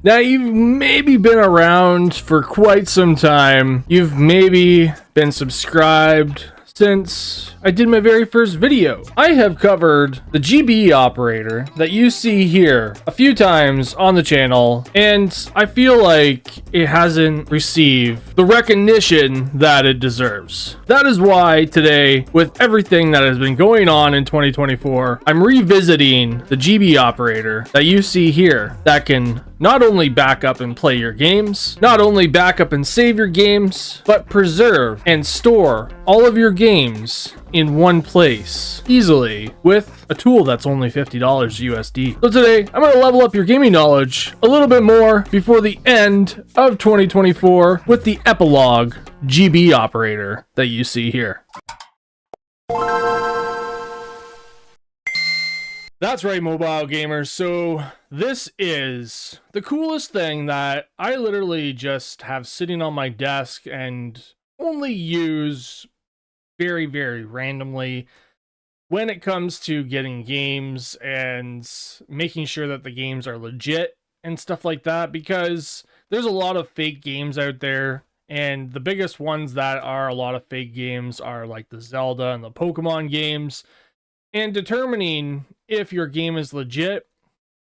Now, you've maybe been around for quite some time. You've maybe been subscribed since I did my very first video. I have covered the BaByee operator that you see here a few times on the channel, and I feel like it hasn't received the recognition that it deserves. That is why today, with everything that has been going on in 2024, I'm revisiting the BaByee operator that you see here that can not only back up and play your games, not only back up and save your games, but preserve and store all of your games in one place easily with a tool that's only $50 USD. So today, I'm going to level up your gaming knowledge a little bit more before the end of 2024 with the epilogue BaByee operator that you see here. That's right, mobile gamers. So this is the coolest thing that I literally just have sitting on my desk and only use very, very randomly when it comes to getting games and making sure that the games are legit and stuff like that, because there's a lot of fake games out there. And the biggest ones that are a lot of fake games are like the Zelda and the Pokemon games. And determining if your game is legit,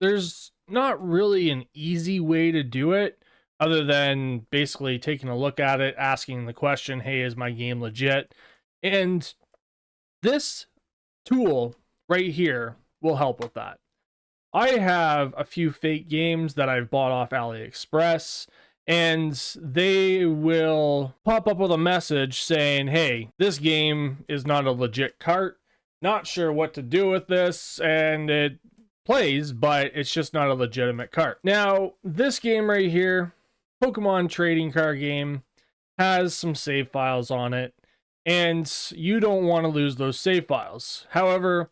there's not really an easy way to do it other than basically taking a look at it, asking the question, hey, is my game legit? And this tool right here will help with that. I have a few fake games that I've bought off AliExpress, and they will pop up with a message saying, hey, this game is not a legit cart. Not sure what to do with this, and it plays, but it's just not a legitimate cart. Now, this game right here, Pokemon trading card game, has some save files on it, and you don't want to lose those save files. However,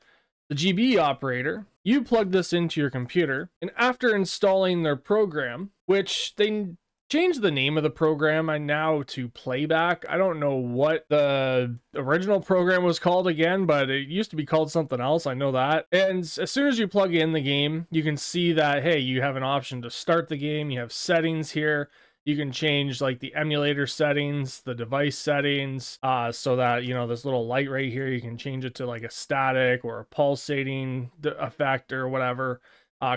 the BaByee operator, you plug this into your computer, and after installing their program, which they changed the name of the program and now to Playback. I don't know what the original program was called again, but it used to be called something else. I know that. And as soon as you plug in the game, you can see that, hey, you have an option to start the game. You have settings here. You can change like the emulator settings, the device settings, so that, you know, this little light right here, you can change it to like a static or a pulsating effect or whatever.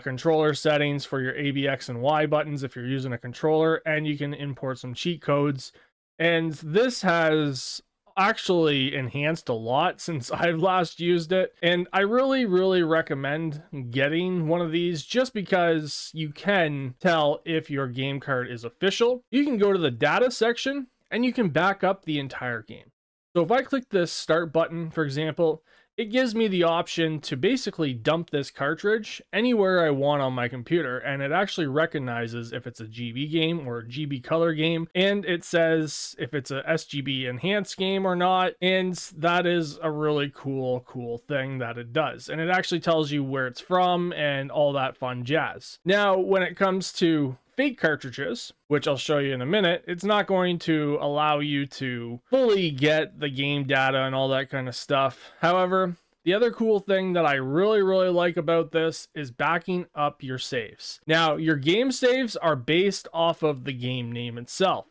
Controller settings for your A, B, X, and Y buttons if you're using a controller, and you can import some cheat codes. And this has actually enhanced a lot since I've last used it, and I really recommend getting one of these just because you can tell if your game card is official. You can go to the data section and you can back up the entire game. So if I click this start button, for example, it gives me the option to basically dump this cartridge anywhere I want on my computer, and it actually recognizes if it's a GB game or a GB color game, and it says if it's a SGB enhanced game or not, and that is a really cool thing that it does. And it actually tells you where it's from and all that fun jazz. Now, when it comes to fake cartridges, which I'll show you in a minute, it's not going to allow you to fully get the game data and all that kind of stuff. However, the other cool thing that I really like about this is backing up your saves. Now, your game saves are based off of the game name itself.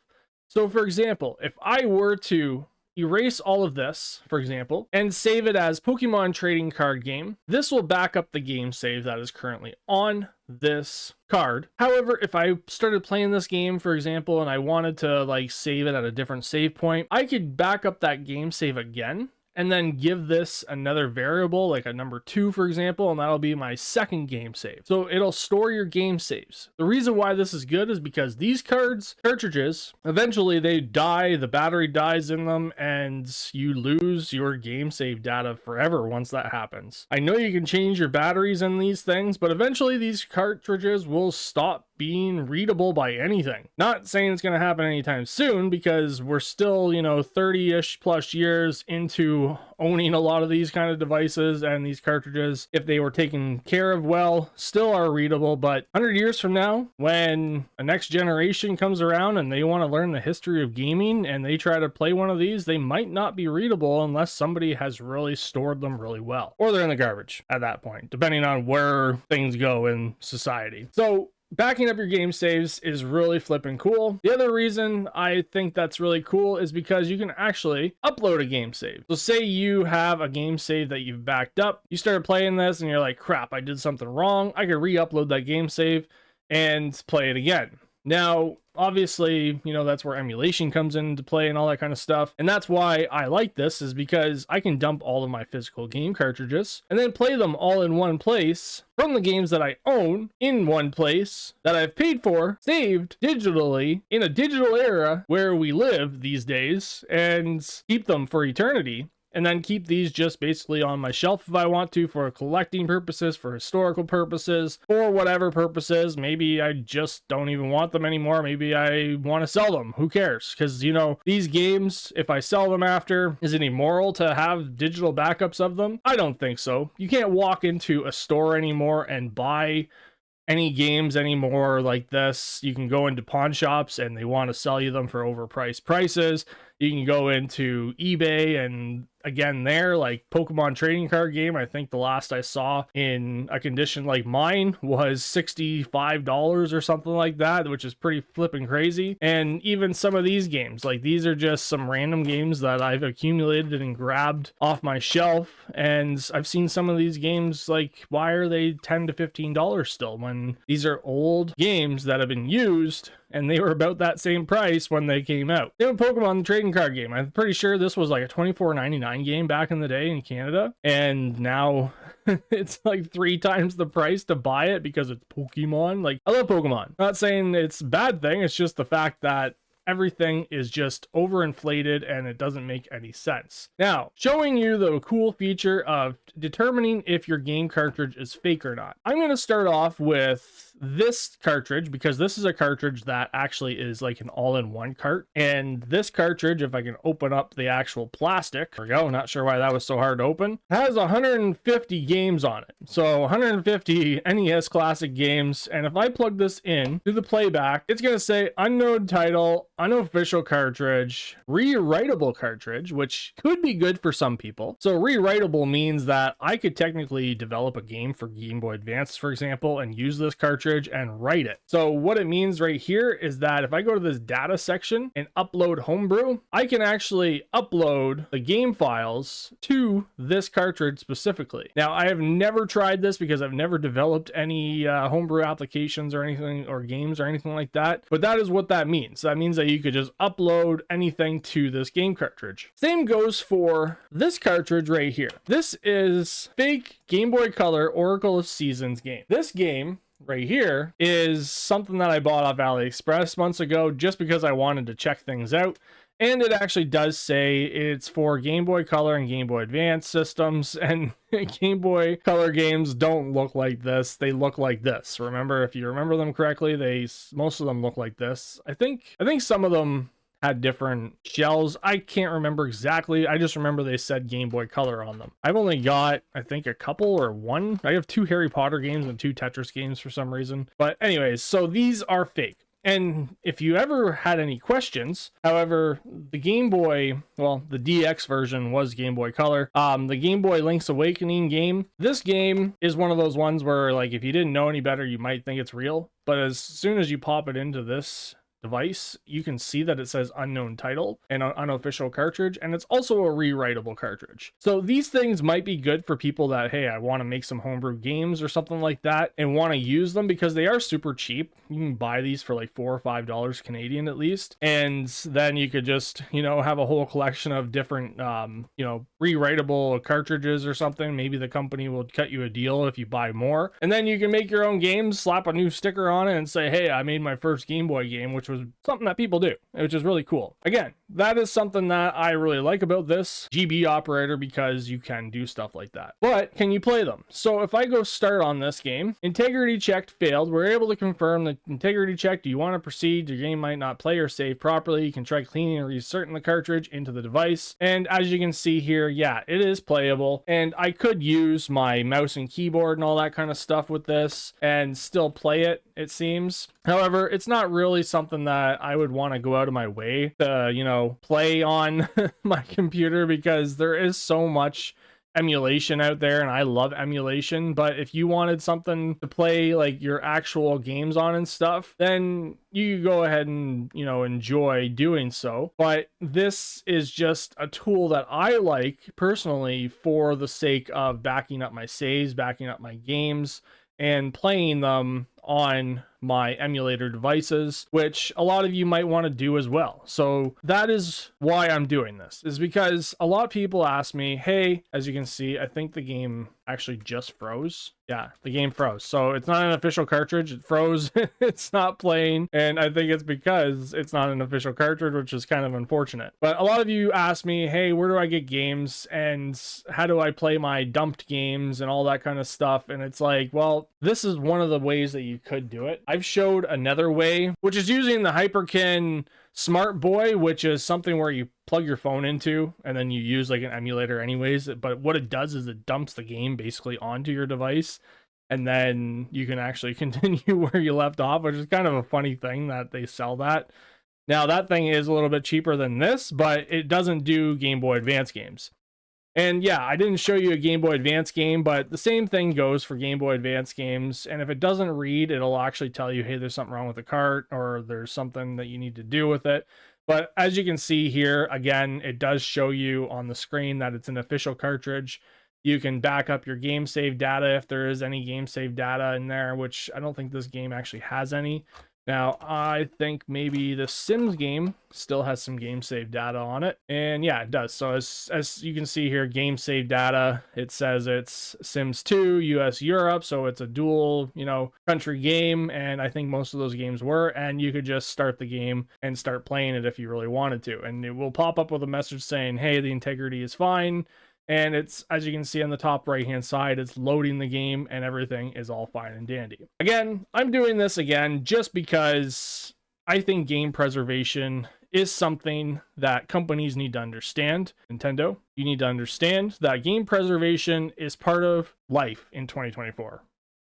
So for example, if I were to erase all of this, for example, and save it as Pokemon trading card game, this will back up the game save that is currently on this card. However, if I started playing this game, for example, and I wanted to like save it at a different save point, I could back up that game save again and then give this another variable, like a number 2, for example, and that'll be my second game save. So it'll store your game saves. The reason why this is good is because these cartridges, eventually they die, the battery dies in them, and you lose your game save data forever once that happens. I know you can change your batteries in these things, but eventually these cartridges will stop being readable by anything. Not saying it's going to happen anytime soon, because we're still, you know, 30-ish plus years into owning a lot of these kind of devices, and these cartridges, if they were taken care of well, still are readable. But 100 years from now, when a next generation comes around and they want to learn the history of gaming and they try to play one of these, they might not be readable unless somebody has really stored them really well, or they're in the garbage at that point, depending on where things go in society. So backing up your game saves is really flipping cool. The other reason I think that's really cool is because you can actually upload a game save. So say you have a game save that you've backed up, you started playing this and you're like, crap, I did something wrong. I could re-upload that game save and play it again. Now, obviously, you know, that's where emulation comes into play and all that kind of stuff. And that's why I like this, is because I can dump all of my physical game cartridges and then play them all in one place from the games that I own in one place that I've paid for, saved digitally in a digital era where we live these days, and keep them for eternity. And then keep these just basically on my shelf if I want to, for collecting purposes, for historical purposes, for whatever purposes. Maybe I just don't even want them anymore. Maybe I want to sell them. Who cares? Because, you know, these games, if I sell them after, is it immoral to have digital backups of them? I don't think so. You can't walk into a store anymore and buy any games anymore like this. You can go into pawn shops and they want to sell you them for overpriced prices. You can go into eBay and again there, like Pokemon trading card game, I think the last I saw in a condition like mine was $65 or something like that, which is pretty flipping crazy. And even some of these games, like these are just some random games that I've accumulated and grabbed off my shelf, and I've seen some of these games, like, why are they $10 to $15 still when these are old games that have been used and they were about that same price when they came out. Same with Pokemon the trading card game. I'm pretty sure this was like a $24.99 game back in the day in Canada, and now it's like 3 times the price to buy it because it's Pokemon. Like, I love Pokemon. Not saying it's a bad thing, it's just the fact that everything is just overinflated and it doesn't make any sense. Now, showing you the cool feature of determining if your game cartridge is fake or not. I'm going to start off with this cartridge because this is a cartridge that actually is like an all-in-one cart. And this cartridge, if I can open up the actual plastic, there we go, not sure why that was so hard to open, has 150 games on it. So 150 NES classic games. And if I plug this in to the playback, it's going to say unknown title, unofficial cartridge, rewritable cartridge, which could be good for some people. So rewritable means that I could technically develop a game for Game Boy Advance, for example, and use this cartridge and write it. So what it means right here is that if I go to this data section and upload homebrew, I can actually upload the game files to this cartridge specifically. Now, I have never tried this because I've never developed any homebrew applications or anything, or games or anything like that, but that is what that means. That means that you could just upload anything to this game cartridge. Same goes for this cartridge right here. This is fake Game Boy Color Oracle of Seasons game. This game right here is something that I bought off AliExpress months ago just because I wanted to check things out. And it actually does say it's for Game Boy Color and Game Boy Advance systems, and Game Boy Color games don't look like this. They look like this. Remember, if you remember them correctly, most of them look like this. I think some of them had different shells. I can't remember exactly. I just remember they said Game Boy Color on them. I've only got, I think, a couple or one. I have 2 Harry Potter games and 2 Tetris games for some reason. But anyways, so these are fake. And if you ever had any questions, however, the Game Boy, well, the DX version was Game Boy Color. The Game Boy Link's Awakening game, this game is one of those ones where, like, if you didn't know any better, you might think it's real. But as soon as you pop it into this device, you can see that it says unknown title and an unofficial cartridge, and it's also a rewritable cartridge. So these things might be good for people that, hey, I want to make some homebrew games or something like that and want to use them because they are super cheap. You can buy these for like $4 or $5 Canadian at least, and then you could just, you know, have a whole collection of different you know, rewritable cartridges or something. Maybe the company will cut you a deal if you buy more, and then you can make your own games, slap a new sticker on it and say, hey, I made my first Game Boy game, which was something that people do, which is really cool. Again, that is something that I really like about this GB operator, because you can do stuff like that. But can you play them? So if I go start on this game, integrity checked failed. We're able to confirm the integrity check. Do you want to proceed? Your game might not play or save properly. You can try cleaning or reinserting the cartridge into the device. And as you can see here, yeah, it is playable. And I could use my mouse and keyboard and all that kind of stuff with this and still play it, it seems. However, it's not really something that I would want to go out of my way to, you know, play on my computer, because there is so much emulation out there, and I love emulation, but if you wanted something to play like your actual games on and stuff, then you go ahead and, you know, enjoy doing so. But this is just a tool that I like personally for the sake of backing up my saves, backing up my games, and playing them on my emulator devices, which a lot of you might want to do as well. So that is why I'm doing this, is because a lot of people ask me, hey, as you can see, I think the game actually just froze. Yeah, the game froze. So it's not an official cartridge. It froze. It's not playing. And I think it's because it's not an official cartridge, which is kind of unfortunate. But a lot of you ask me, hey, where do I get games? And how do I play my dumped games and all that kind of stuff? And it's like, well, this is one of the ways that you could do it. I've showed another way, which is using the Hyperkin Smart Boy, which is something where you plug your phone into and then you use like an emulator anyways. But what it does is it dumps the game basically onto your device, and then you can actually continue where you left off, which is kind of a funny thing that they sell that. Now that thing is a little bit cheaper than this, but it doesn't do Game Boy Advance games. And yeah, I didn't show you a Game Boy Advance game, but the same thing goes for Game Boy Advance games. And if it doesn't read, it'll actually tell you, hey, there's something wrong with the cart, or there's something that you need to do with it. But as you can see here, again, it does show you on the screen that it's an official cartridge. You can back up your game save data if there is any game save data in there, which I don't think this game actually has any. Now, I think maybe the Sims game still has some game save data on it. And yeah, it does. So as you can see here, game save data, it says it's Sims 2, US, Europe. So it's a dual, you know, country game. And I think most of those games were. And you could just start the game and start playing it if you really wanted to. And it will pop up with a message saying, hey, the integrity is fine. And it's, as you can see on the top right hand side, it's loading the game and everything is all fine and dandy. Again, I'm doing this again just because I think game preservation is something that companies need to understand. Nintendo, you need to understand that game preservation is part of life in 2024.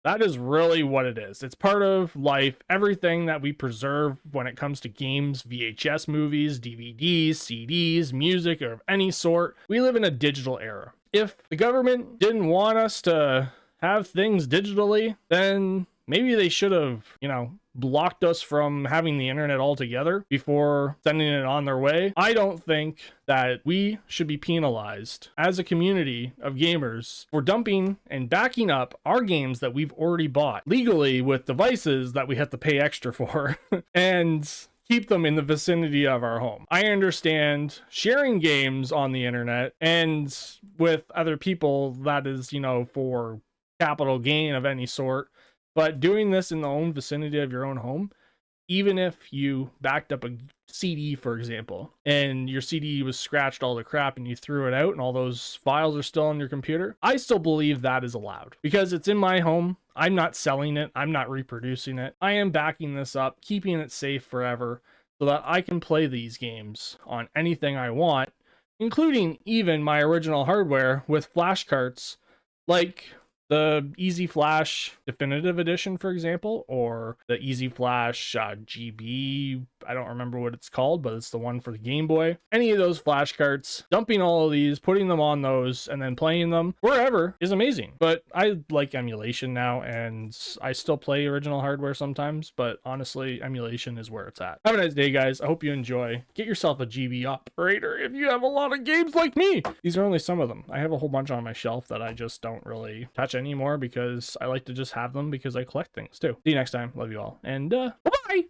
That is really what it is. It's part of life. Everything that we preserve when it comes to games, VHS movies, DVDs, CDs, music of any sort. We live in a digital era. If the government didn't want us to have things digitally, then maybe they should have, you know, blocked us from having the internet altogether before sending it on their way. I don't think that we should be penalized as a community of gamers for dumping and backing up our games that we've already bought legally with devices that we have to pay extra for and keep them in the vicinity of our home. I understand sharing games on the internet and with other people, that is, you know, for capital gain of any sort. But doing this in the own vicinity of your own home, even if you backed up a CD, for example, and your CD was scratched all the crap and you threw it out and all those files are still on your computer, I still believe that is allowed because it's in my home. I'm not selling it. I'm not reproducing it. I am backing this up, keeping it safe forever so that I can play these games on anything I want, including even my original hardware with flash carts like the Easy Flash Definitive Edition, for example, or the Easy Flash GB, I don't remember what it's called, but it's the one for the Game Boy. Any of those flash carts, dumping all of these, putting them on those, and then playing them wherever is amazing. But I like emulation now, and I still play original hardware sometimes, but honestly, emulation is where it's at. Have a nice day, guys. I hope you enjoy. Get yourself a GB operator if you have a lot of games like me. These are only some of them. I have a whole bunch on my shelf that I just don't really touch anymore because I like to just have them because I collect things too. See you next time. Love you all. And bye-bye.